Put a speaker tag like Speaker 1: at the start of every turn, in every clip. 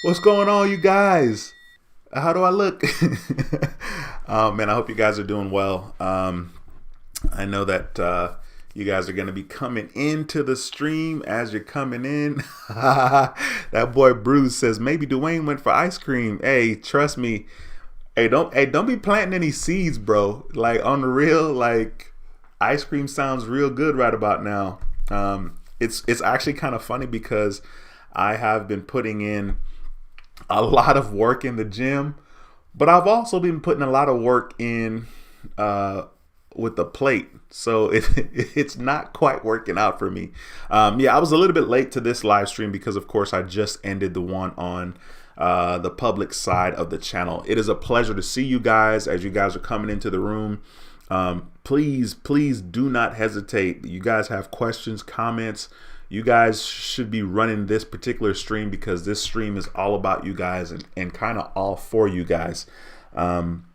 Speaker 1: What's going on, you guys? How do I look? Man, I hope you guys are doing well. I know that you guys are going to be coming into the stream as you're coming in. That boy Bruce says maybe Dwayne went for ice cream. Hey, trust me. Hey, don't be planting any seeds, bro. Like on the real, like ice cream sounds real good right about now. It's actually kind of funny because I have been putting in a lot of work in the gym, but I've also been putting a lot of work in uh, with the plate. So it's not quite working out for me. Yeah, I was a little bit late to this live stream because, of course, I just ended the one on the public side of the channel. It is a pleasure to see you guys as you guys are coming into the room. Please do not hesitate. You guys have questions, comments. You guys should be running this particular stream because this stream is all about you guys and kind of all for you guys. Um,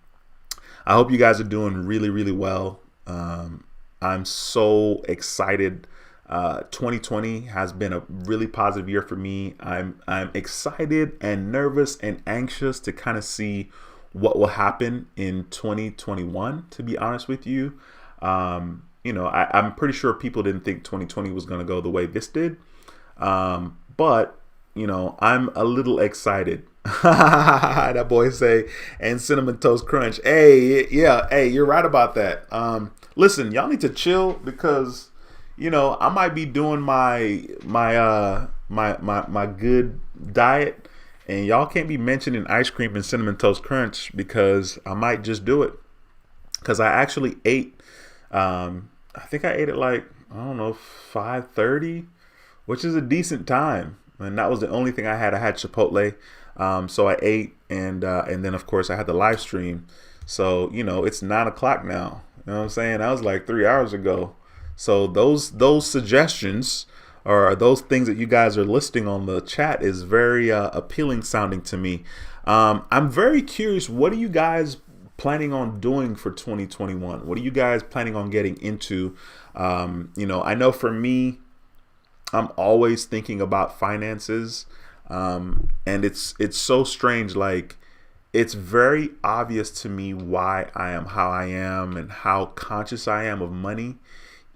Speaker 1: I hope you guys are doing really, really well. I'm so excited. 2020 has been a really positive year for me. I'm excited and nervous and anxious to kind of see what will happen in 2021. To be honest with you, I'm pretty sure people didn't think 2020 was going to go the way this did. But I'm a little excited. That boy say, and cinnamon toast crunch. Hey, yeah, hey, you're right about that. Listen, y'all need to chill because I might be doing my good diet, and y'all can't be mentioning ice cream and cinnamon toast crunch because I might just do it. Because I actually ate. I think I ate it like I don't know 5:30, which is a decent time, and that was the only thing I had. I had Chipotle, so I ate, and then of course I had the live stream. So it's 9 o'clock now. You know what I'm saying? That was like 3 hours ago. So those suggestions or those things that you guys are listing on the chat is very appealing sounding to me. I'm very curious. What are you guys planning on doing for 2021? What are you guys planning on getting into? I know for me, I'm always thinking about finances, and it's so strange. Like it's very obvious to me why I am how I am and how conscious I am of money,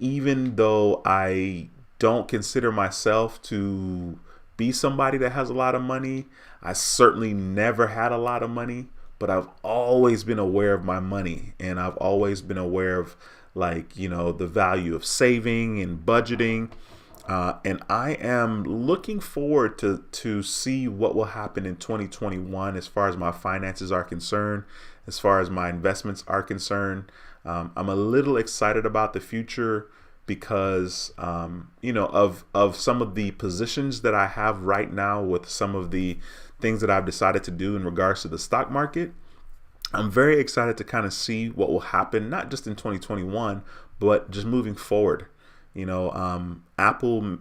Speaker 1: even though I don't consider myself to be somebody that has a lot of money. I certainly never had a lot of money, but I've always been aware of my money, and I've always been aware of like, the value of saving and budgeting. And I am looking forward to see what will happen in 2021 as far as my finances are concerned, as far as my investments are concerned. I'm a little excited about the future because of some of the positions that I have right now with some of the things that I've decided to do in regards to the stock market. I'm very excited to kind of see what will happen, not just in 2021, but just moving forward. Apple,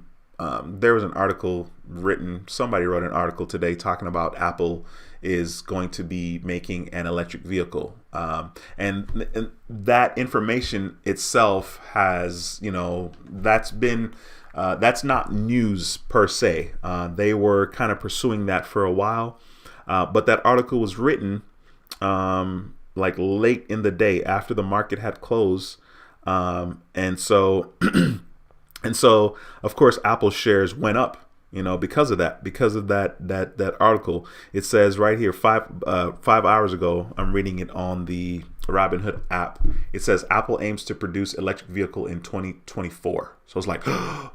Speaker 1: there was an article written, somebody wrote an article today talking about Apple is going to be making an electric vehicle. And that information itself has, that's not news per se. They were kind of pursuing that for a while. But that article was written like late in the day after the market had closed. And so and so of course Apple shares went up, because of that article. It says right here 5 hours ago, I'm reading it on the Robinhood app. It says Apple aims to produce electric vehicle in 2024. So it's like,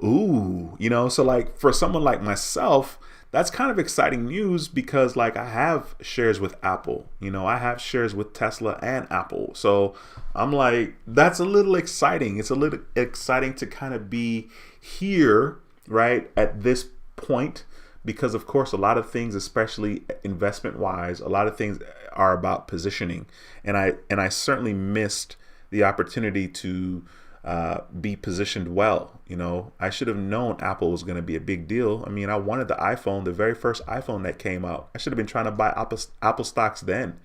Speaker 1: ooh, so like for someone like myself, that's kind of exciting news because like I have shares with Apple, I have shares with Tesla and Apple. So I'm like, that's a little exciting. It's a little exciting to kind of be here, right, at this point, because of course a lot of things, especially investment wise, a lot of things are about positioning. And I certainly missed the opportunity to be positioned well. I should have known Apple was going to be a big deal. I mean, I wanted the iPhone, the very first iPhone that came out. I should have been trying to buy Apple stocks then.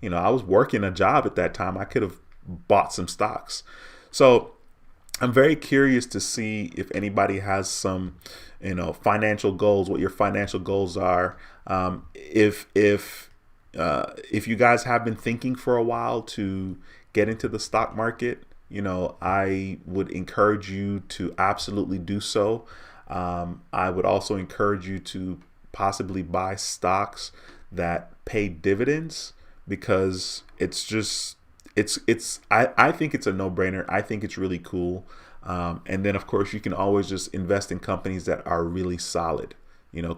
Speaker 1: I was working a job at that time. I could have bought some stocks. So I'm very curious to see if anybody has some, financial goals, what your financial goals are. If you guys have been thinking for a while to get into the stock market, I would encourage you to absolutely do so. I would also encourage you to possibly buy stocks that pay dividends, because I think it's a no-brainer. I think it's really cool. And then of course you can always just invest in companies that are really solid.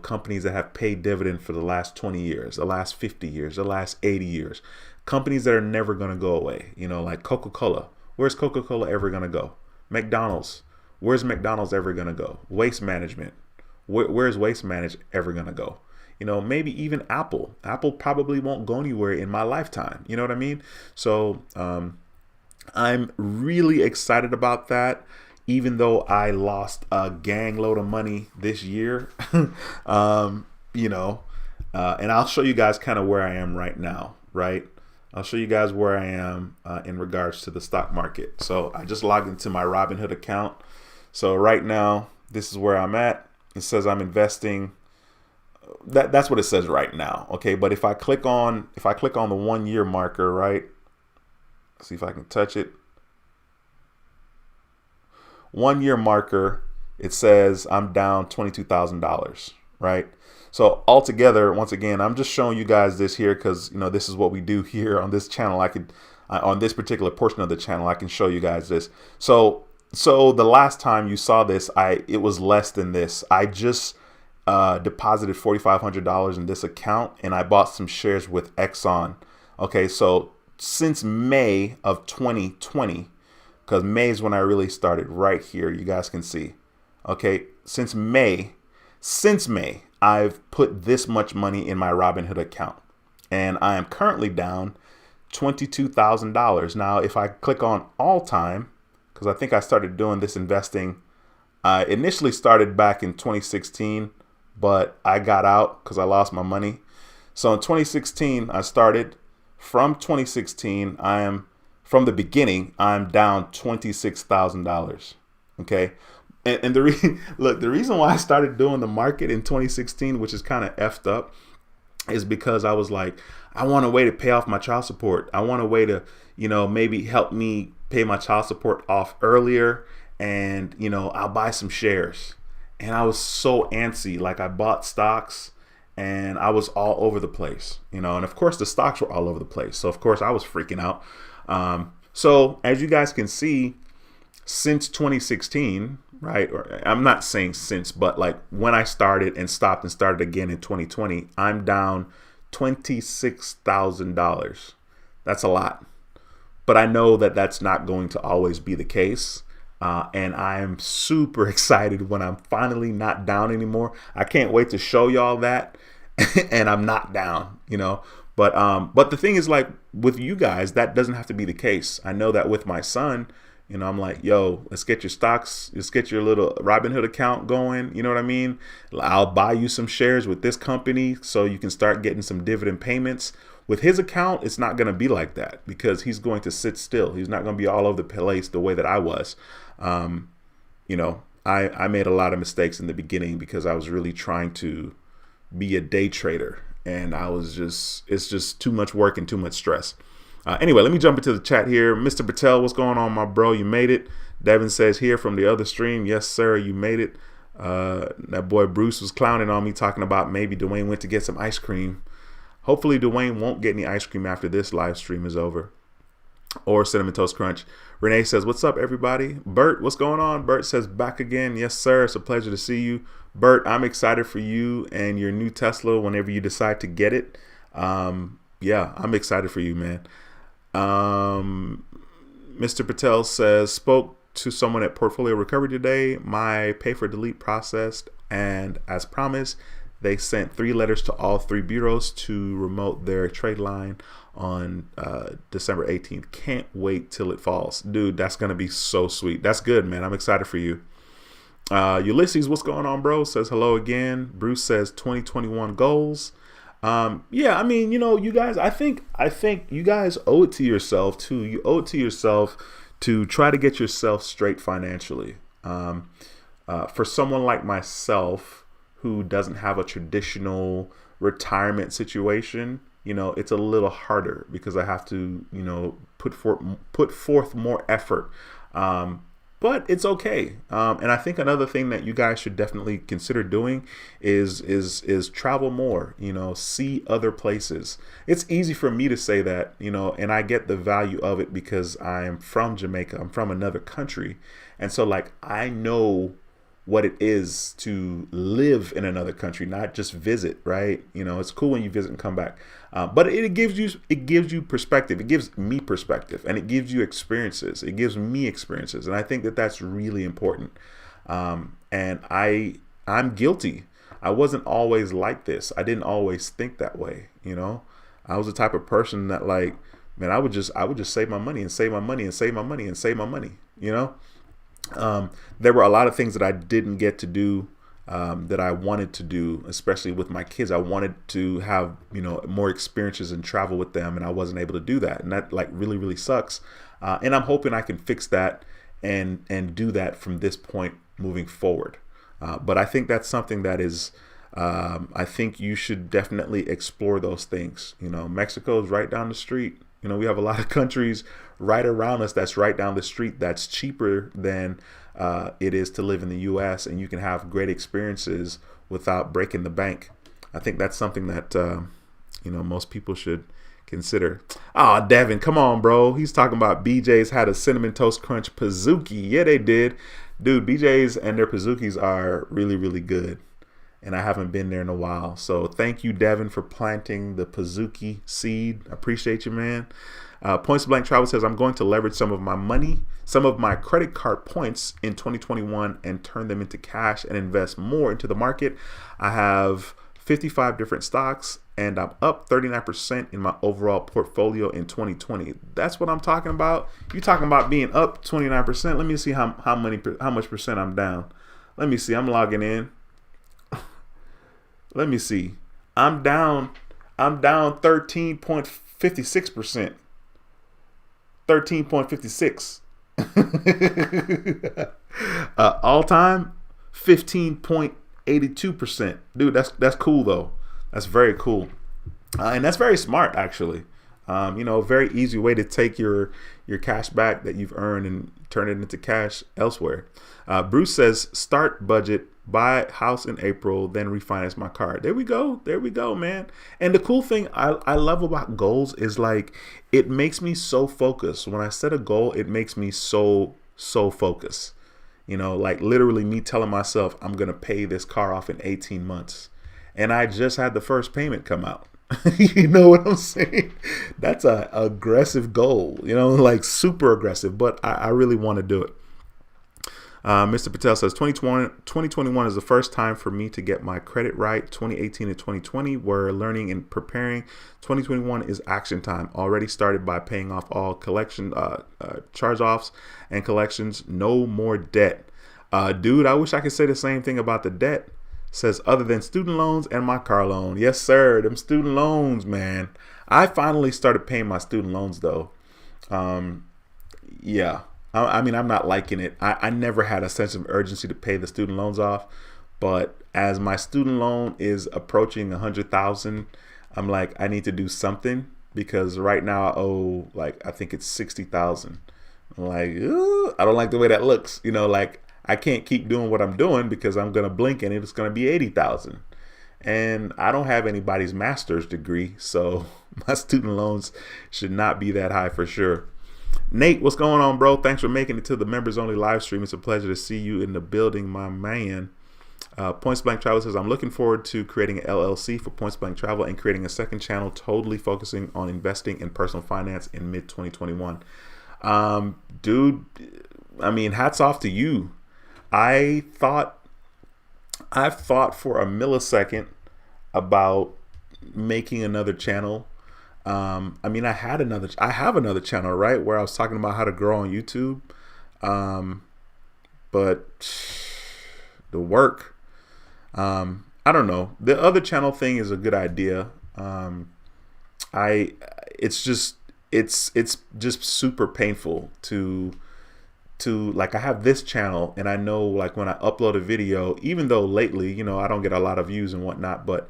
Speaker 1: Companies that have paid dividend for the last 20 years, the last 50 years, the last 80 years. Companies that are never going to go away, like Coca-Cola. Where's Coca-Cola ever going to go? McDonald's. Where's McDonald's ever going to go? Waste Management. Where's Waste Management ever going to go? Maybe even Apple. Apple probably won't go anywhere in my lifetime. You know what I mean? So I'm really excited about that. Even though I lost a gang load of money this year, and I'll show you guys kind of where I am right now, right? I'll show you guys where I am in regards to the stock market. So I just logged into my Robinhood account. So right now, this is where I'm at. It says I'm investing. That's what it says right now. Okay, but if I click on the 1 year marker, right? See if I can touch it. 1 year marker, it says I'm down $22,000, right? So altogether, once again, I'm just showing you guys this here because this is what we do here on this channel. On this particular portion of the channel, I can show you guys this. So the last time you saw this, it was less than this. I just deposited $4,500 in this account, and I bought some shares with Exxon. Okay, so since May of 2020. Because May is when I really started right here. You guys can see. Okay, since May, I've put this much money in my Robinhood account. And I am currently down $22,000. Now, if I click on all time, because I think I started doing this investing, I initially started back in 2016, but I got out because I lost my money. So in 2016, I started. From 2016, from the beginning, I'm down $26,000. Okay. And the reason why I started doing the market in 2016, which is kind of effed up, is because I was like, I want a way to pay off my child support. I want a way to, maybe help me pay my child support off earlier. And, I'll buy some shares. And I was so antsy. Like I bought stocks and I was all over the place, and of course the stocks were all over the place. So of course I was freaking out. So as you guys can see, since 2016, right? Or I'm not saying since, but like when I started and stopped and started again in 2020, I'm down $26,000. That's a lot, but I know that that's not going to always be the case. And I am super excited when I'm finally not down anymore. I can't wait to show y'all that. And I'm not down, But the thing is, like with you guys, that doesn't have to be the case. I know that with my son, I'm like, yo, let's get your stocks. Let's get your little Robinhood account going. You know what I mean? I'll buy you some shares with this company so you can start getting some dividend payments. With his account, it's not going to be like that because he's going to sit still. He's not going to be all over the place the way that I was. I made a lot of mistakes in the beginning because I was really trying to be a day trader, and it's just too much work and too much stress. Anyway, let me jump into the chat here. Mr. Patel, what's going on, my bro? You made it. Devin says here from the other stream, yes, sir, you made it. That boy Bruce was clowning on me, talking about maybe Dwayne went to get some ice cream. Hopefully Dwayne won't get any ice cream after this live stream is over. Or Cinnamon Toast Crunch. Renee says, what's up, everybody? Bert, what's going on? Bert says, back again. Yes, sir. It's a pleasure to see you. Bert, I'm excited for you and your new Tesla whenever you decide to get it. Yeah, I'm excited for you, man. Mr. Patel says, spoke to someone at Portfolio Recovery today. My pay for delete processed, and as promised, they sent 3 letters to all 3 bureaus to remote their trade line on December 18th. Can't wait till it falls. Dude, that's going to be so sweet. That's good, man. I'm excited for you. Ulysses, what's going on, bro? Says hello again. Bruce says 2021 goals. Yeah, I mean, you guys, I think you guys owe it to yourself too. You owe it to yourself to try to get yourself straight financially. For someone like myself who doesn't have a traditional retirement situation, it's a little harder because I have to, put forth more effort. But it's okay. And I think another thing that you guys should definitely consider doing is travel more, see other places. It's easy for me to say that, and I get the value of it because I am from Jamaica. I'm from another country. And so like, I know what it is to live in another country, not just visit, right? It's cool when you visit and come back. But it gives you perspective. It gives me perspective, and it gives you experiences. It gives me experiences, and I think that that's really important. And I'm guilty. I wasn't always like this. I didn't always think that way. I was the type of person that like, man, I would just save my money and save my money and save my money and save my money. There were a lot of things that I didn't get to do that I wanted to do, especially with my kids. I wanted to have, more experiences and travel with them, and I wasn't able to do that. And that like really, really sucks. And I'm hoping I can fix that and do that from this point moving forward. But I think that's something that is, I think you should definitely explore those things. Mexico is right down the street. We have a lot of countries right around us that's right down the street that's cheaper than it is to live in the U.S. and you can have great experiences without breaking the bank. I think that's something that most people should consider. Ah, Devin, come on, bro. He's talking about BJ's had a Cinnamon Toast Crunch Pizookie. Yeah, they did, dude. BJ's and their Pizookies are really, really good. And I haven't been there in a while. So thank you, Devin, for planting the Pizookie seed. I appreciate you, man. Points Blank Travel says, I'm going to leverage some of my credit card points in 2021 and turn them into cash and invest more into the market. I have 55 different stocks and I'm up 39% in my overall portfolio in 2020. That's what I'm talking about. You're talking about being up 29%. Let me see how much percent I'm down. Let me see. I'm logging in. Let me see. I'm down 13.56%. 13.56. All time 15.82%. Dude, that's cool though. That's very cool. And that's very smart actually. A very easy way to take your cash back that you've earned and turn it into cash elsewhere. Bruce says, start budget, buy a house in April, then refinance my car. There we go, man. And the cool thing I love about goals is like, it makes me so focused. When I set a goal, it makes me so focused. Like literally me telling myself, I'm going to pay this car off in 18 months. And I just had the first payment come out. You know what I'm saying? That's a aggressive goal, like super aggressive, but I really want to do it. Mr. Patel says 2021 is the first time for me to get my credit right. 2018 and 2020 were learning and preparing. 2021 is action time. Already started by paying off all collection charge-offs and collections. No more debt. Dude, I wish I could say the same thing about the debt. Says other than student loans and my car loan. Yes, sir. Them student loans, man. I finally started paying my student loans though. Yeah. I mean, I'm not liking it. I never had a sense of urgency to pay the student loans off, but as my student loan is approaching 100,000, I'm like, I need to do something because right now I owe like, I think it's 60,000. I'm like, I don't like the way that looks, like I can't keep doing what I'm doing because I'm going to blink and it's going to be 80,000. And I don't have anybody's master's degree, so my student loans should not be that high for sure. Nate, what's going on, bro? Thanks for making it to the members only live stream. It's a pleasure to see you in the building, my man. Points Blank Travel says, I'm looking forward to creating an LLC for Points Blank Travel and creating a second channel totally focusing on investing in personal finance in mid 2021. Dude, I mean, hats off to you. I've thought for a millisecond about making another channel. I mean, I have another channel, right, where I was talking about how to grow on YouTube. But the work, I don't know. The other channel thing is a good idea. It's just super painful to to, like, I have this channel, and I know, like, when I upload a video, even though lately, you know, I don't get a lot of views and whatnot, but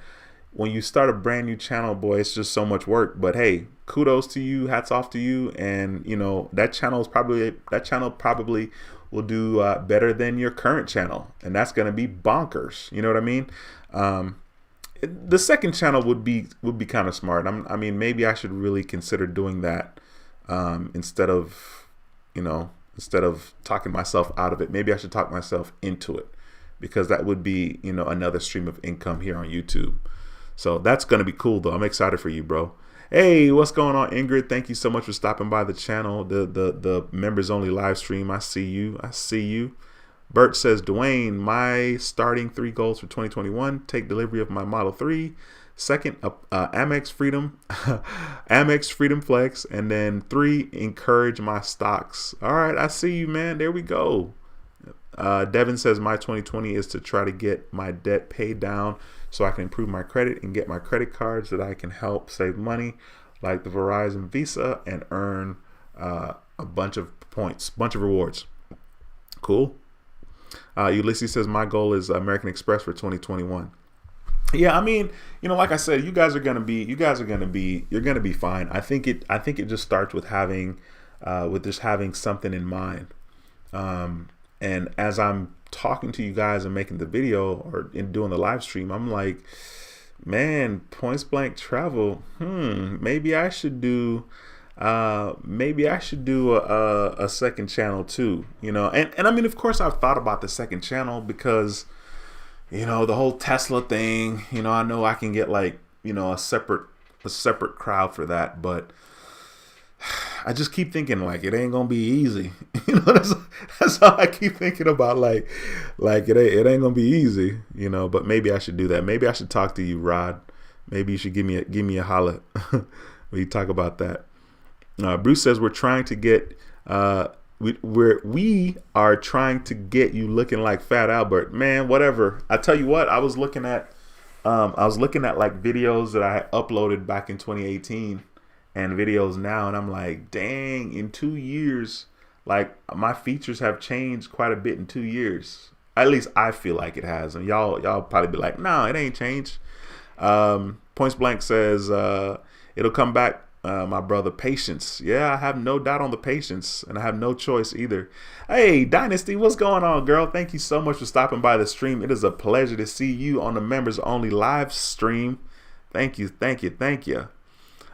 Speaker 1: when you start a brand new channel, boy, it's just so much work. But hey, kudos to you, hats off to you. And you know, that channel probably will do better than your current channel, and that's going to be bonkers. You know what I mean? The second channel would be kind of smart. I mean, maybe I should really consider doing that instead of talking myself out of it. Maybe I should talk myself into it, because that would be, you know, another stream of income here on YouTube. So that's going to be cool, though. I'm excited for you, bro. Hey, what's going on, Ingrid? Thank you so much for stopping by the channel, the members only live stream. I see you. Bert says, Dwayne, my starting 3 goals for 2021: take delivery of my Model 3. Second, Amex Freedom, Amex Freedom Flex, and then 3, encourage my stocks. All right, I see you, man. There we go. Devin says, my 2020 is to try to get my debt paid down so I can improve my credit and get my credit cards that I can help save money, like the Verizon Visa, and earn a bunch of points, bunch of rewards. Cool. Ulysses says, my goal is American Express for 2021. Yeah, I mean, you know, like I said, you're gonna be fine. I think it just starts with just having something in mind. And as I'm talking to you guys and making the video or in doing the live stream, I'm like, man, Points Blank Travel. Maybe I should do a second channel too. You know, and I mean, of course, I've thought about the second channel because, you know, the whole Tesla thing. You know, I know I can get, like, you know, a separate crowd for that, but I just keep thinking, like, it ain't gonna be easy. You know, that's all I keep thinking about. Like it ain't gonna be easy. You know, but maybe I should do that. Maybe I should talk to you, Rod. Maybe you should give me a holla when you talk about that. Bruce says, we're trying to get we are trying to get you looking like Fat Albert. Man, whatever. I tell you what, I was looking at like videos that I uploaded back in 2018 and videos now, and I'm like, dang, in 2 years, like, my features have changed quite a bit in 2 years. At least I feel like it has, and y'all probably be like, no, it ain't changed. Points Blank says, it'll come back, my brother. Patience. Yeah, I have no doubt on the patience, and I have no choice either. Hey, Dynasty, what's going on, girl? Thank you so much for stopping by the stream. It is a pleasure to see you on the members only live stream. Thank you.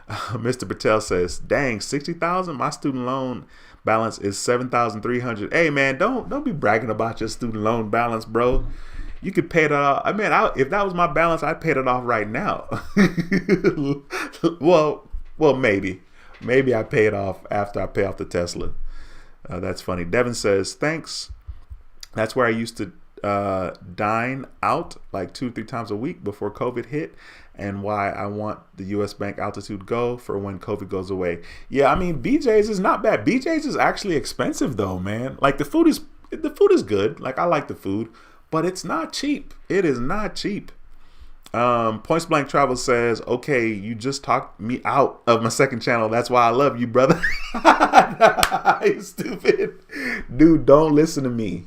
Speaker 1: Mr. Patel says, dang, 60,000. My student loan balance is 7,300. Hey, man, don't be bragging about your student loan balance, bro. You could pay it off. I mean, if that was my balance, I'd pay it off right now. well, maybe I pay it off after I pay off the Tesla. That's funny. Devin says, thanks. That's where I used to dine out like 2-3 times a week before COVID hit, and why I want the US Bank Altitude Go for when COVID goes away. Yeah, I mean, BJ's is not bad. BJ's is actually expensive though, man. Like, the food is good. Like, I like the food, but it's not cheap. It is not cheap. Points Blank Travel says, okay, you just talked me out of my second channel. That's why I love you, brother. You stupid. Dude, don't listen to me.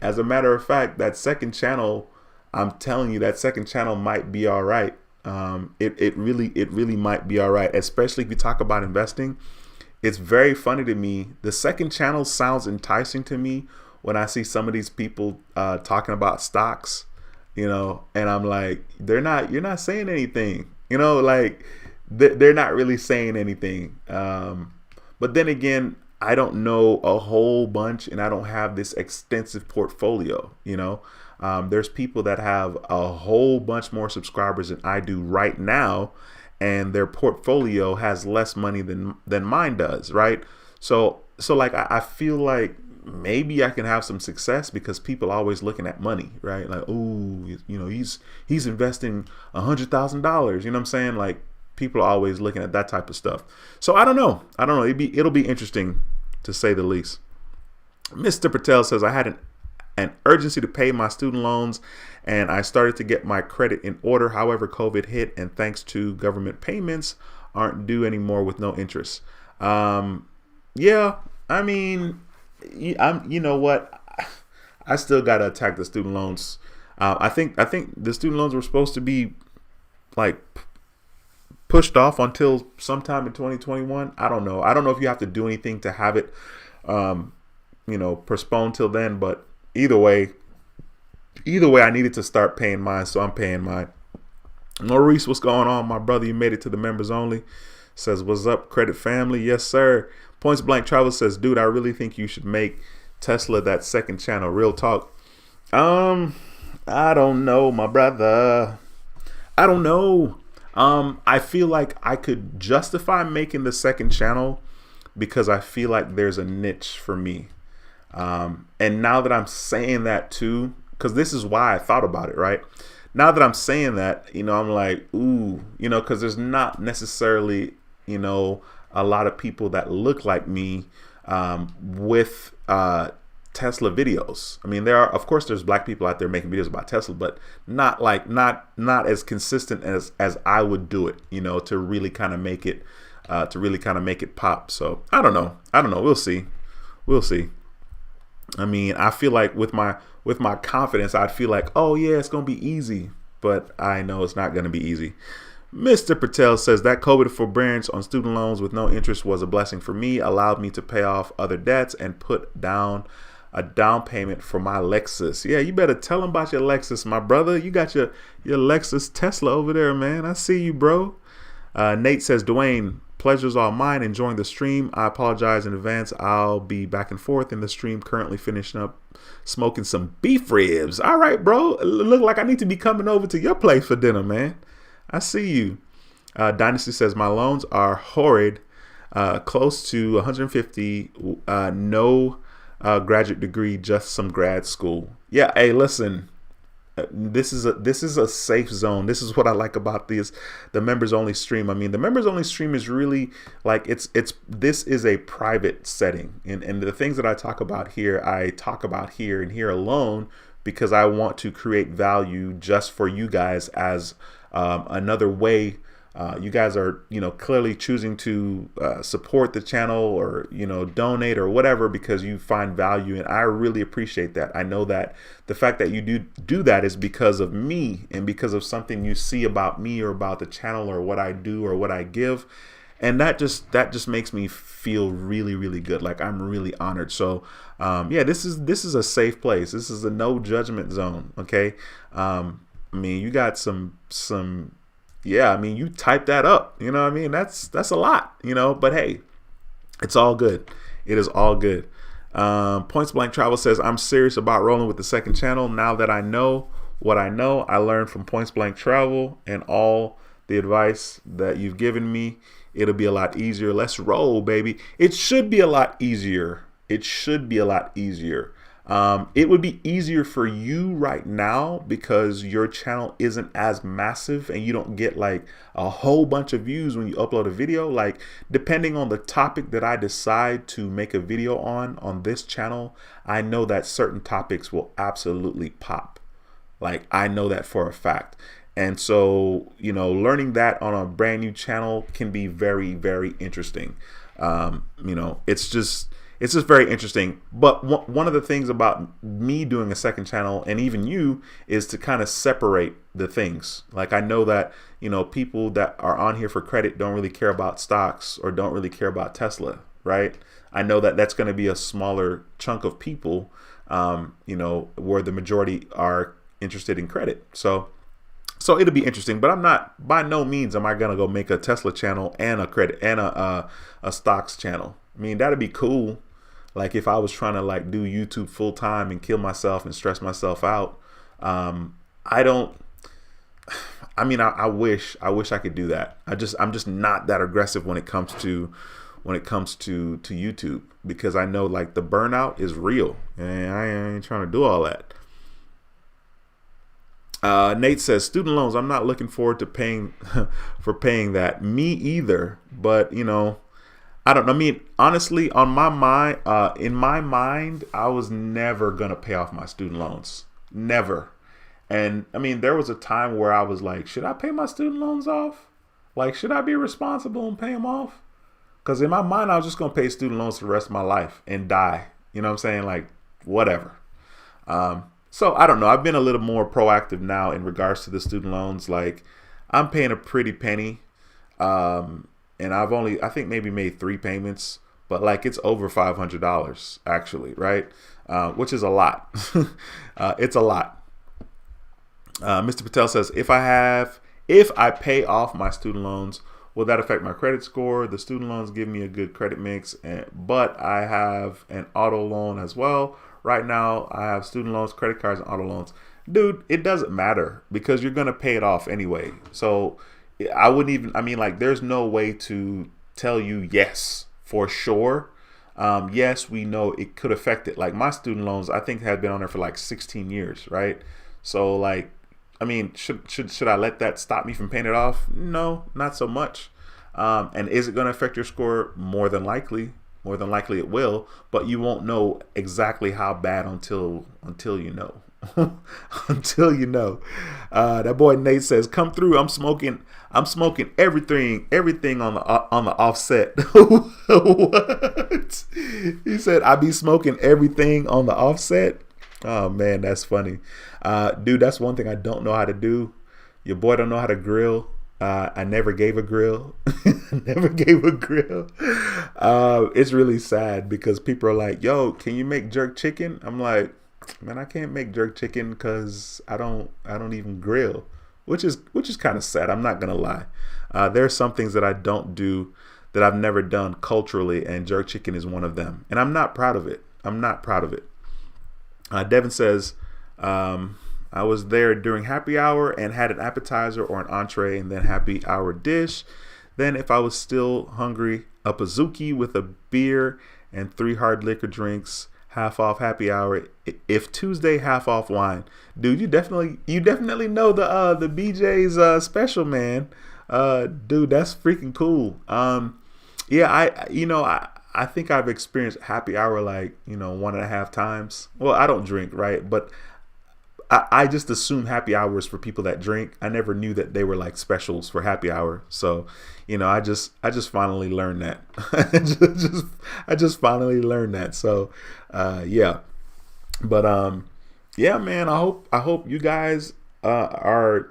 Speaker 1: As a matter of fact, that second channel, I'm telling you, that second channel might be all right. It really might be all right, especially if you talk about investing. It's very funny to me. The second channel sounds enticing to me when I see some of these people talking about stocks, you know, and I'm like, you're not saying anything, you know, like they're not really saying anything. But then again, I don't know a whole bunch, and I don't have this extensive portfolio, you know. There's people that have a whole bunch more subscribers than I do right now, and their portfolio has less money than mine does, right? So like, I feel like maybe I can have some success because people are always looking at money, right? Like, ooh, you know, he's investing $100,000. You know what I'm saying? Like, people are always looking at that type of stuff. So I don't know. It'll be interesting, to say the least. Mr. Patel says, I had an urgency to pay my student loans, and I started to get my credit in order. However, COVID hit, and thanks to government payments, aren't due anymore with no interest. Yeah, I mean, You know what? I still gotta attack the student loans. I think the student loans were supposed to be like pushed off until sometime in 2021. I don't know. I don't know if you have to do anything to have it, postponed till then. But either way, I needed to start paying mine, so I'm paying mine. Maurice, what's going on, my brother? You made it to the members only. Says, what's up, Credit Family? Yes, sir. Points Blank Travel says, dude, I really think you should make Tesla that second channel. Real talk. I don't know, my brother. I don't know. I feel like I could justify making the second channel because I feel like there's a niche for me. And now that I'm saying that too, because this is why I thought about it, right? Now that I'm saying that, I'm like, ooh, because there's not necessarily, a lot of people that look like me with Tesla videos. I mean, of course, there's black people out there making videos about Tesla, but not as consistent as I would do it, to really kind of make it, pop. So I don't know. We'll see. I mean, I feel like with my confidence, I'd feel like, oh yeah, it's going to be easy, but I know it's not going to be easy. Mr. Patel says that COVID forbearance on student loans with no interest was a blessing for me, allowed me to pay off other debts and put down a down payment for my Lexus. Yeah, you better tell them about your Lexus, my brother. You got your Lexus Tesla over there, man. I see you, bro. Nate says, Dwayne, pleasure's all mine. Enjoying the stream. I apologize in advance. I'll be back and forth in the stream. Currently finishing up smoking some beef ribs. All right, bro. Look like I need to be coming over to your place for dinner, man. I see you. Dynasty says, my loans are horrid. Close to 150. No graduate degree, just some grad school. Yeah. Hey, listen. This is a safe zone. This is what I like about the members only stream. I mean, the members only stream is really like this is a private setting, and the things that I talk about here and here alone, because I want to create value just for you guys as another way. You guys are, clearly choosing to support the channel or, donate or whatever because you find value. And I really appreciate that. I know that the fact that you do that is because of me and because of something you see about me or about the channel or what I do or what I give. And that just makes me feel really, really good. Like I'm really honored. So, yeah, this is a safe place. This is a no judgment zone. OK, I mean, you got some. Yeah, I mean, you type that up, you know what I mean? That's a lot, but hey, it's all good. It is all good. Points Blank Travel says, I'm serious about rolling with the second channel. Now that I know what I know, I learned from Points Blank Travel and all the advice that you've given me. It'll be a lot easier. Let's roll, baby. It should be a lot easier. It would be easier for you right now because your channel isn't as massive and you don't get like a whole bunch of views when you upload a video. Like depending on the topic that I decide to make a video on this channel, I know that certain topics will absolutely pop. Like I know that for a fact. And so, learning that on a brand new channel can be very, very interesting. It's just very interesting. But one of the things about me doing a second channel and even you is to kind of separate the things. Like I know that, people that are on here for credit don't really care about stocks or don't really care about Tesla, right? I know that that's going to be a smaller chunk of people, where the majority are interested in credit. So it'll be interesting, but by no means am I going to go make a Tesla channel and a credit and a stocks channel. I mean, that'd be cool. Like if I was trying to like do YouTube full time and kill myself and stress myself out. I wish I could do that. I'm just not that aggressive when it comes to YouTube because I know like the burnout is real and I ain't trying to do all that. Nate says student loans. I'm not looking forward to paying that. Me either. But I don't know. I mean, honestly, on my mind, in my mind, I was never gonna pay off my student loans. Never. And I mean, there was a time where I was like, should I pay my student loans off? Like, should I be responsible and pay them off? Because in my mind, I was just gonna pay student loans for the rest of my life and die. You know what I'm saying? Like, whatever. So I don't know. I've been a little more proactive now in regards to the student loans. Like, I'm paying a pretty penny. And I've only, I think, maybe made 3 payments, but like it's over $500 actually, right? Which is a lot. It's a lot. Mr. Patel says, if I pay off my student loans, will that affect my credit score? The student loans give me a good credit mix, but I have an auto loan as well. Right now, I have student loans, credit cards, and auto loans. Dude, it doesn't matter because you're going to pay it off anyway. So I wouldn't even, I mean, like, there's no way to tell you yes for sure. Yes, we know it could affect it. Like my student loans, I think had been on there for like 16 years, right? So like, I mean, should I let that stop me from paying it off? No, not so much. And is it going to affect your score? More than likely it will, but you won't know exactly how bad until you know. Until you know. That boy Nate says, "Come through. I'm smoking everything on the offset." What? He said, "I be smoking everything on the offset." Oh man, that's funny. Dude, that's one thing I don't know how to do. Your boy don't know how to grill. I never gave a grill. It's really sad because people are like, "Yo, can you make jerk chicken?" I'm like, man, I can't make jerk chicken because I don't even grill, which is kind of sad. I'm not gonna lie. There are some things that I don't do that I've never done culturally, and jerk chicken is one of them. And I'm not proud of it. Devin says, I was there during happy hour and had an appetizer or an entree and then happy hour dish. Then if I was still hungry, a Pizookie with a beer and 3 hard liquor drinks, half off happy hour. If Tuesday, half off wine. Dude, you definitely know the BJ's special, man. Dude, that's freaking cool. Yeah, I think I've experienced happy hour like, 1.5 times. Well, I don't drink, right? But I just assume happy hours for people that drink. I never knew that they were like specials for happy hour. So, I just finally learned that. I just finally learned that. So, yeah. But yeah, man. I hope you guys are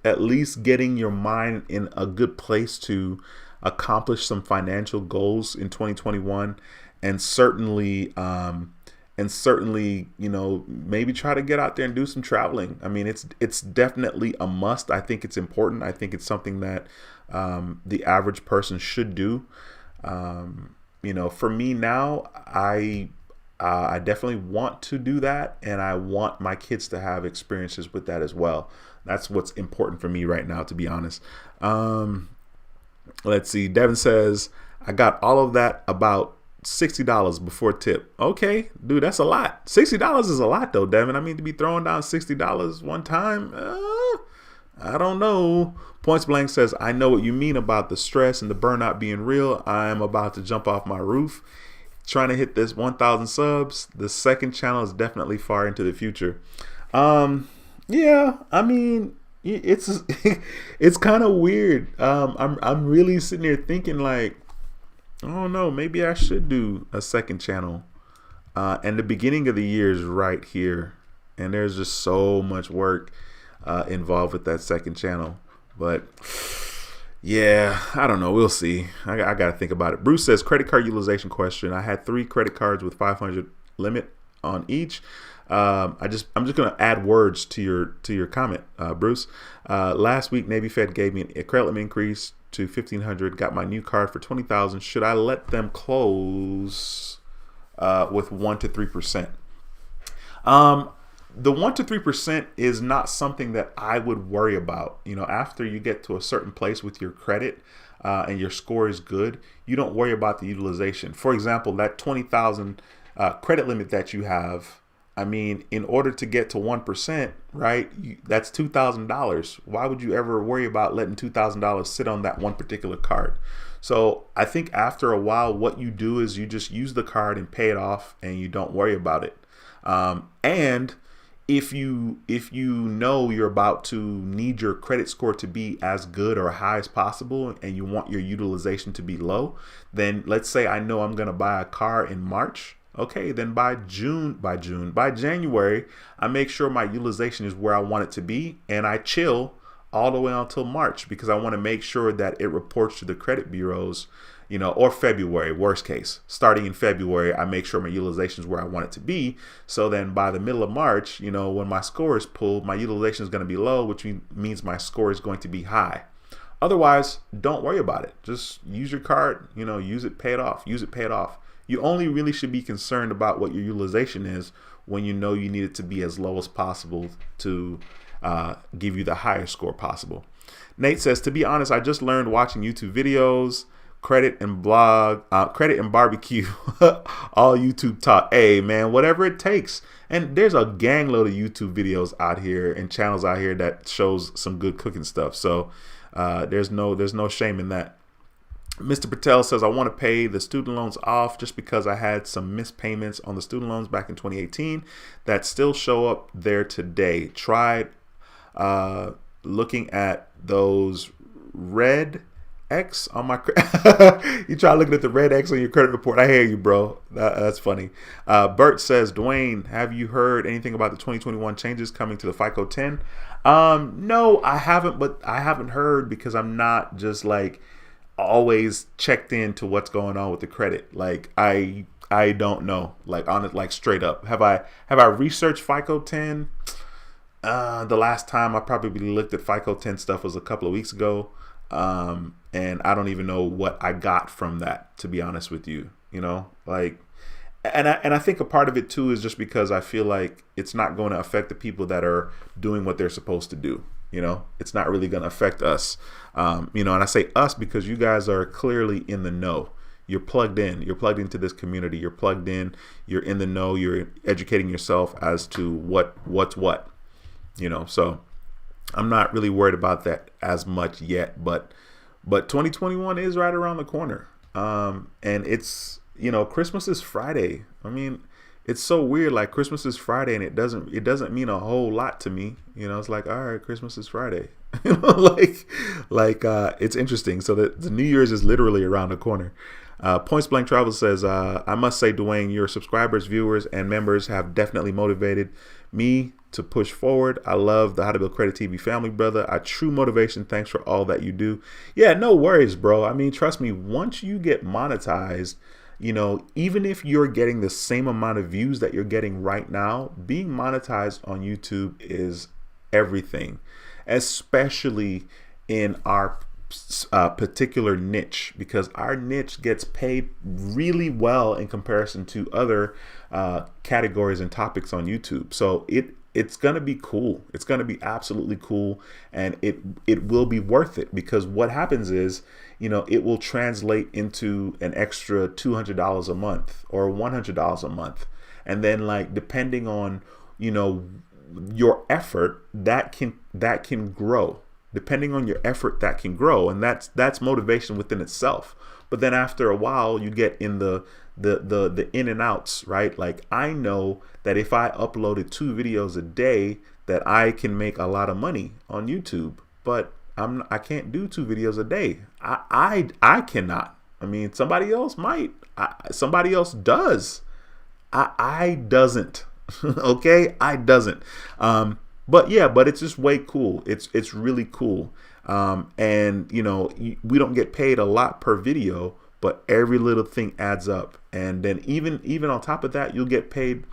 Speaker 1: at least getting your mind in a good place to accomplish some financial goals in 2021, and certainly maybe try to get out there and do some traveling. I mean, it's definitely a must. I think it's important. I think it's something that the average person should do. For me now, I definitely want to do that, and I want my kids to have experiences with that as well. That's what's important for me right now, to be honest. Let's see. Devin says, I got all of that about $60 before tip. Okay, dude, that's a lot. $60 is a lot though, Devin. I mean, to be throwing down $60 one time, I don't know. Points Blank says, I know what you mean about the stress and the burnout being real. I am about to jump off my roof trying to hit this 1,000 subs. The second channel is definitely far into the future. Yeah, I mean, it's it's kind of weird. I'm really sitting here thinking like, I don't know, maybe I should do a second channel. And the beginning of the year is right here, and there's just so much work involved with that second channel. But yeah, I don't know. We'll see. I got to think about it. Bruce says, credit card utilization question. I had 3 credit cards with 500 limit on each. I'm just gonna add words to your comment, Bruce. Last week, Navy Fed gave me a credit limit increase to 1,500. Got my new card for 20,000. Should I let them close with 1 to 3%? The 1 to 3% is not something that I would worry about. After you get to a certain place with your credit and your score is good, you don't worry about the utilization. For example, that 20,000 credit limit that you have. I mean, in order to get to 1%, right, that's $2,000. Why would you ever worry about letting $2,000 sit on that one particular card? So I think after a while, what you do is you just use the card and pay it off, and you don't worry about it. And if you know you're about to need your credit score to be as good or high as possible, and you want your utilization to be low, then let's say I know I'm going to buy a car in March. Okay, then by January, I make sure my utilization is where I want it to be, and I chill all the way until March because I want to make sure that it reports to the credit bureaus, or February, worst case. Starting in February, I make sure my utilization is where I want it to be. So then by the middle of March, when my score is pulled, my utilization is going to be low, which means my score is going to be high. Otherwise, don't worry about it. Just use your card, use it, pay it off, use it, pay it off. You only really should be concerned about what your utilization is when you know you need it to be as low as possible to give you the highest score possible. Nate says, to be honest, I just learned watching YouTube videos, credit and barbecue, all YouTube taught. Hey man, whatever it takes. And there's a gang load of YouTube videos out here and channels out here that shows some good cooking stuff. So there's no shame in that. Mr. Patel says, I want to pay the student loans off just because I had some missed payments on the student loans back in 2018 that still show up there today. Tried looking at those red X on my you try looking at the red X on your credit report. I hear you, bro. That's funny. Bert says, Dwayne, have you heard anything about the 2021 changes coming to the FICO 10? No, I haven't, but I haven't heard because I'm not just like always checked into what's going on with the credit. Like I don't know, like on it, like straight up. Have I researched FICO 10? The last time I probably looked at FICO 10 stuff was a couple of weeks ago. And I don't even know what I got from that, to be honest with you, like, and I think a part of it too is just because I feel like it's not going to affect the people that are doing what they're supposed to do. It's not really going to affect us. And I say us because you guys are clearly in the know. You're plugged into this community. You're plugged in, you're in the know, you're educating yourself as to what's what, so I'm not really worried about that as much yet, but 2021 is right around the corner. And it's, Christmas is Friday. I mean, it's so weird. Like Christmas is Friday and it doesn't mean a whole lot to me. It's like, all right, Christmas is Friday, it's interesting. So the New Year's is literally around the corner. Points Blank Travel says, I must say, Dwayne, your subscribers, viewers, and members have definitely motivated me to push forward. I love the How to Build Credit TV family, brother. A true motivation. Thanks for all that you do. Yeah, no worries, bro. I mean, trust me, once you get monetized, even if you're getting the same amount of views that you're getting right now, being monetized on YouTube is everything, especially in our particular niche, because our niche gets paid really well in comparison to other categories and topics on YouTube. So it's going to be cool. It's going to be absolutely cool. And it will be worth it, because what happens is, it will translate into an extra $200 a month or $100 a month. And then, like, depending on, your effort, that can grow. Depending on your effort, that can grow. And that's motivation within itself. But then after a while, you get in the in and outs, right? Like, I know that if I uploaded 2 videos a day, that I can make a lot of money on YouTube, but I can't do 2 videos a day. I cannot. I mean, somebody else might. Somebody else does. I doesn't. Okay, I doesn't. But it's just way cool. It's really cool. And we don't get paid a lot per video, but every little thing adds up. And then even on top of that, you'll get paid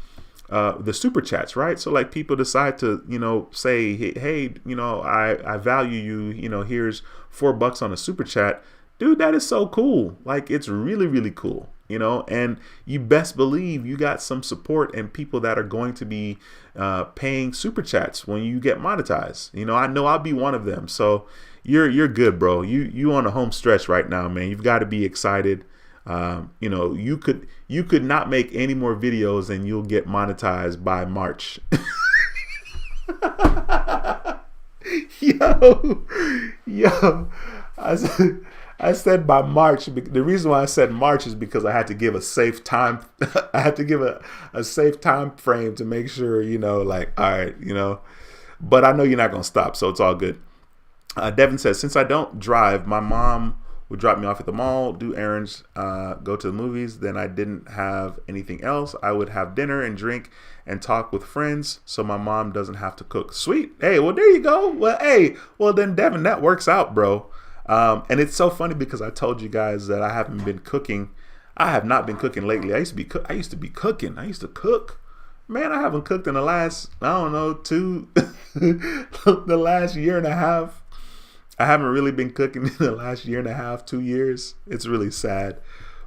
Speaker 1: the super chats, right? So like, people decide to, say, hey, I value you, here's $4 on a super chat. Dude, that is so cool. Like, it's really, really cool, and you best believe you got some support and people that are going to be paying super chats when you get monetized. I know I'll be one of them. So you're good, bro. You on a home stretch right now, man. You've got to be excited. You could not make any more videos and you'll get monetized by March. yo, I said by March. The reason why I said March is because I had to give a safe time. I had to give a safe time frame to make sure, like, all right, but I know you're not going to stop. So it's all good. Devin says, since I don't drive, my mom would drop me off at the mall, do errands, go to the movies. Then I didn't have anything else. I would have dinner and drink and talk with friends so my mom doesn't have to cook. Sweet. Hey, well, there you go. Well, hey, well then, Devin, that works out, bro. And it's so funny because I told you guys that I haven't been cooking. I have not been cooking lately. I used to be cooking. I used to cook. Man, I haven't cooked in the last, I don't know, the last year and a half. I haven't really been cooking in the last year and a half, 2 years. It's really sad.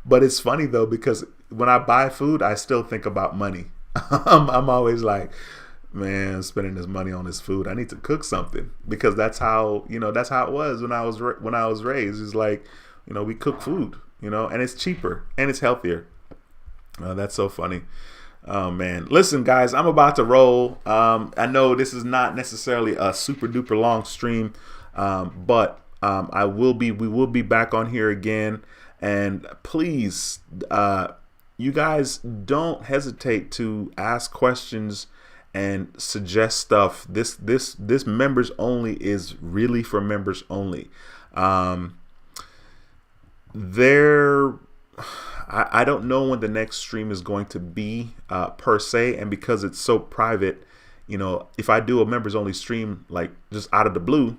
Speaker 1: But it's funny though, because when I buy food, I still think about money. I'm always like, man, spending this money on this food. I need to cook something, because that's how it was when I was raised. It's like, we cook food, and it's cheaper and it's healthier. That's so funny. Oh man, listen guys, I'm about to roll. I know this is not necessarily a super duper long stream, but we will be back on here again. And please, you guys don't hesitate to ask questions and suggest stuff. This members only is really for members only. I don't know when the next stream is going to be per se, and because it's so private, if I do a members only stream like just out of the blue,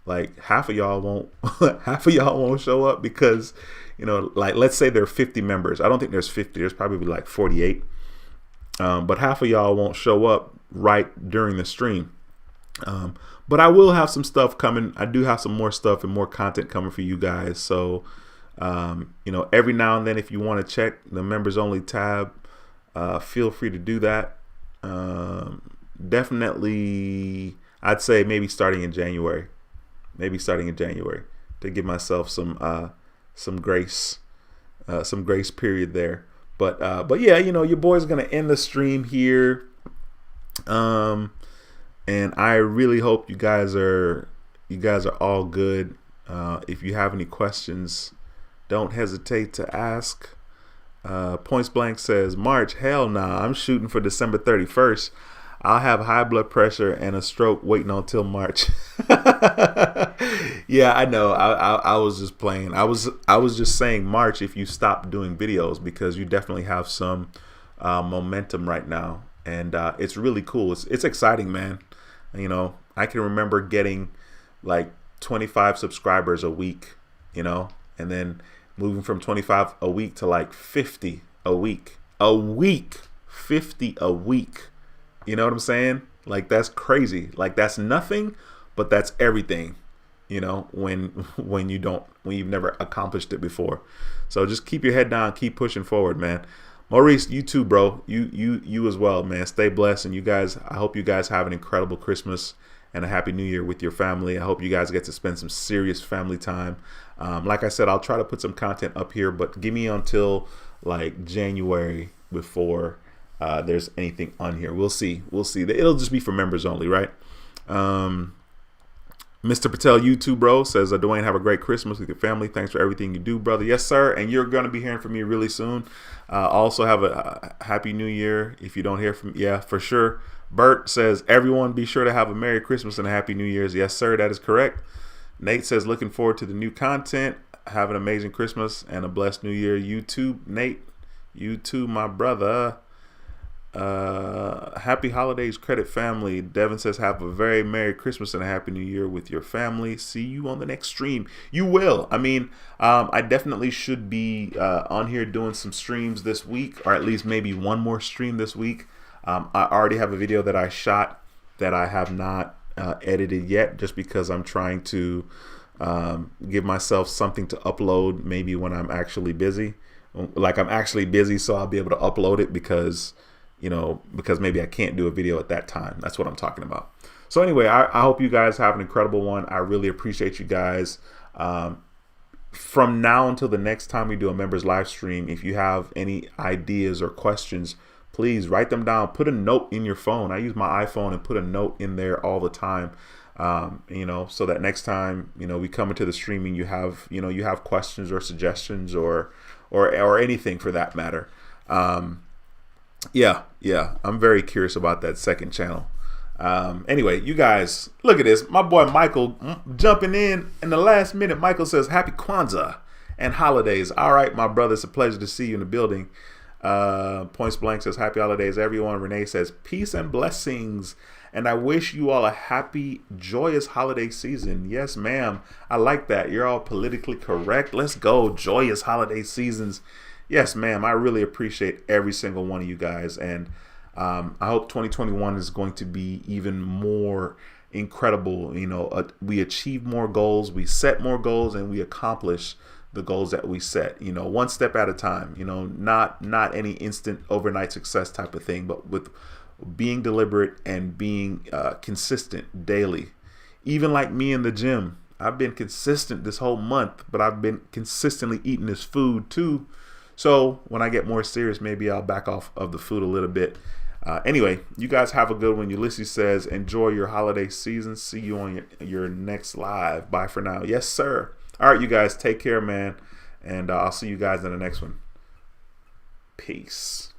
Speaker 1: like half of y'all won't show up because like let's say there are 50 members. I don't think there's 50. There's probably like 48. But half of y'all won't show up right during the stream. But I will have some stuff coming. I do have some more stuff and more content coming for you guys. So every now and then, if you want to check the members only tab, feel free to do that. Definitely, I'd say maybe starting in January to give myself some grace period there. But yeah, your boy's gonna end the stream here. And I really hope you guys are all good. If you have any questions, don't hesitate to ask. Points Blank says, March, hell nah, I'm shooting for December 31st. I'll have high blood pressure and a stroke waiting until March. Yeah, I know. I was just playing. I was just saying March if you stop doing videos, because you definitely have some momentum right now, and it's really cool. It's exciting, man. I can remember getting like 25 subscribers a week, and then moving from 25 a week to like 50 a week, 50 a week. You know what I'm saying? Like, that's crazy. Like, that's nothing, but that's everything, when you've never accomplished it before. So just keep your head down, keep pushing forward, man. Maurice, you too, bro. You as well, man. Stay blessed. And you guys, I hope you guys have an incredible Christmas and a happy New Year with your family. I hope you guys get to spend some serious family time. Like I said, I'll try to put some content up here, but give me until like January before there's anything on here. We'll see. It'll just be for members only, right? Mr. Patel, you too, bro, says, Dwayne, have a great Christmas with your family. Thanks for everything you do, brother. Yes, sir. And you're going to be hearing from me really soon. Also have a happy New Year. If you don't hear from, yeah, for sure. Bert says, everyone be sure to have a Merry Christmas and a Happy New Year's. Yes, sir. That is correct. Nate says, looking forward to the new content. Have an amazing Christmas and a blessed New Year. You too, Nate. You too, my brother. Happy holidays, Credit family. Devin says, have a very Merry Christmas and a Happy New Year with your family. See you on the next stream. You will. I mean, I definitely should be on here doing some streams this week, or at least maybe one more stream this week. I already have a video that I shot that I have not edited yet, just because I'm trying to give myself something to upload maybe when I'm actually busy. Like, I'm actually busy, so I'll be able to upload it because maybe I can't do a video at that time. That's what I'm talking about. So anyway, I hope you guys have an incredible one. I really appreciate you guys. From now until the next time we do a members live stream, if you have any ideas or questions, please write them down. Put a note in your phone. I use my iPhone and put a note in there all the time. So that next time, we come into the streaming, you have questions or suggestions or anything for that matter. Yeah, I'm very curious about that second channel. Anyway, you guys, look at this. My boy Michael jumping in the last minute. Michael says, Happy Kwanzaa. and holidays. All right, my brother, it's a pleasure to see you in the building. Points Blank says, happy holidays, everyone. Renee says, peace and blessings. And I wish you all a happy, joyous holiday season. Yes, ma'am. I like that. You're all politically correct. Let's go. Joyous holiday seasons. Yes, ma'am. I really appreciate every single one of you guys. And I hope 2021 is going to be even more incredible. You know, we achieve more goals, we set more goals, and we accomplish the goals that we set, you know, one step at a time, you know, not any instant overnight success type of thing, but with being deliberate and being consistent daily. Even like me in the gym, I've been consistent this whole month, but I've been consistently eating this food too. So when I get more serious, maybe I'll back off of the food a little bit. Anyway, you guys have a good one. Ulysses says, enjoy your holiday season. See you on your next live. Bye for now. Yes, sir. All right, you guys, take care, man. And I'll see you guys in the next one. Peace.